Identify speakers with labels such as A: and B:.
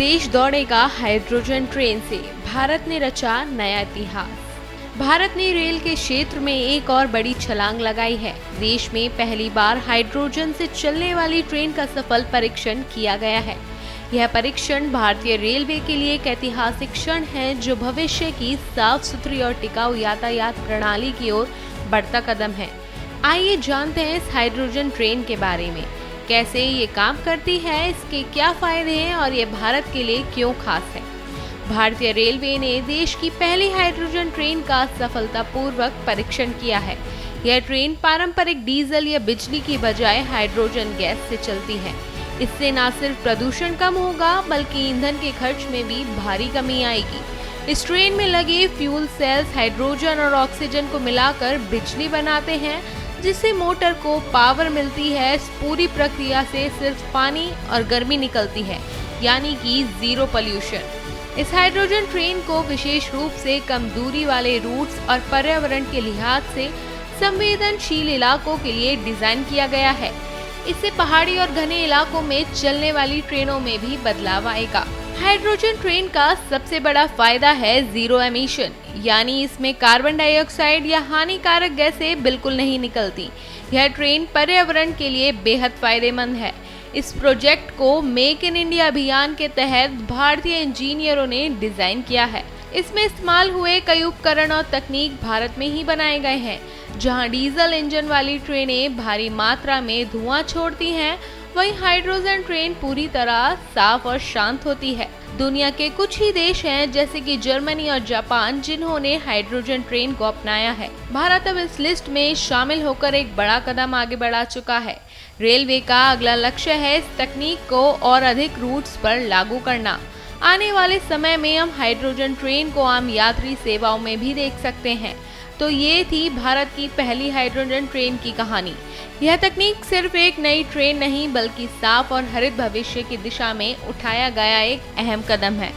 A: देश दौड़ेगा hydrogen train से, भारत ने रचा नया इतिहास। भारत ने रेल के क्षेत्र में एक और बड़ी छलांग लगाई है। देश में पहली बार हाइड्रोजन से चलने वाली ट्रेन का सफल परीक्षण किया गया है। यह परीक्षण भारतीय रेलवे के लिए एक ऐतिहासिक क्षण है, जो भविष्य की साफ सुथरी और टिकाऊ यातायात प्रणाली की ओर बढ़ता कदम है। आइए जानते हैं इस हाइड्रोजन ट्रेन के बारे में। कैसे ये काम करती है, इसके क्या फायदे हैं और ये भारत के लिए क्यों खास है। भारतीय रेलवे ने देश की पहली हाइड्रोजन ट्रेन का सफलतापूर्वक परीक्षण किया है। यह ट्रेन पारंपरिक डीजल या बिजली की बजाय हाइड्रोजन गैस से चलती है। इससे न सिर्फ प्रदूषण कम होगा, बल्कि ईंधन के खर्च में भी भारी कमी आएगी। इस ट्रेन में लगे फ्यूल सेल्स हाइड्रोजन और ऑक्सीजन को मिलाकर बिजली बनाते हैं, जिससे मोटर को पावर मिलती है। इस पूरी प्रक्रिया से सिर्फ पानी और गर्मी निकलती है, यानी कि जीरो पोल्यूशन। इस हाइड्रोजन ट्रेन को विशेष रूप से कम दूरी वाले रूट्स और पर्यावरण के लिहाज से संवेदनशील इलाकों के लिए डिजाइन किया गया है। इससे पहाड़ी और घने इलाकों में चलने वाली ट्रेनों में भी बदलाव आएगा। हाइड्रोजन ट्रेन का सबसे बड़ा फायदा है जीरो एमिशन, यानी इसमें कार्बन डाइऑक्साइड या हानिकारक गैसें बिल्कुल नहीं निकलती। यह ट्रेन पर्यावरण के लिए बेहद फायदेमंद है। इस प्रोजेक्ट को मेक इन इंडिया अभियान के तहत भारतीय इंजीनियरों ने डिजाइन किया है। इसमें इस्तेमाल हुए कई उपकरण और तकनीक भारत में ही बनाए गए हैं। जहां डीजल इंजन वाली ट्रेनें भारी मात्रा में धुआं छोड़ती हैं, वहीं हाइड्रोजन ट्रेन पूरी तरह साफ और शांत होती है। दुनिया के कुछ ही देश हैं, जैसे कि जर्मनी और जापान, जिन्होंने हाइड्रोजन ट्रेन को अपनाया है। भारत अब इस लिस्ट में शामिल होकर एक बड़ा कदम आगे बढ़ा चुका है। रेलवे का अगला लक्ष्य है इस तकनीक को और अधिक रूट्स पर लागू करना। आने वाले समय में हम हाइड्रोजन ट्रेन को आम यात्री सेवाओं में भी देख सकते हैं। तो ये थी भारत की पहली हाइड्रोजन ट्रेन की कहानी। यह तकनीक सिर्फ एक नई ट्रेन नहीं, बल्कि साफ और हरित भविष्य की दिशा में उठाया गया एक अहम कदम है।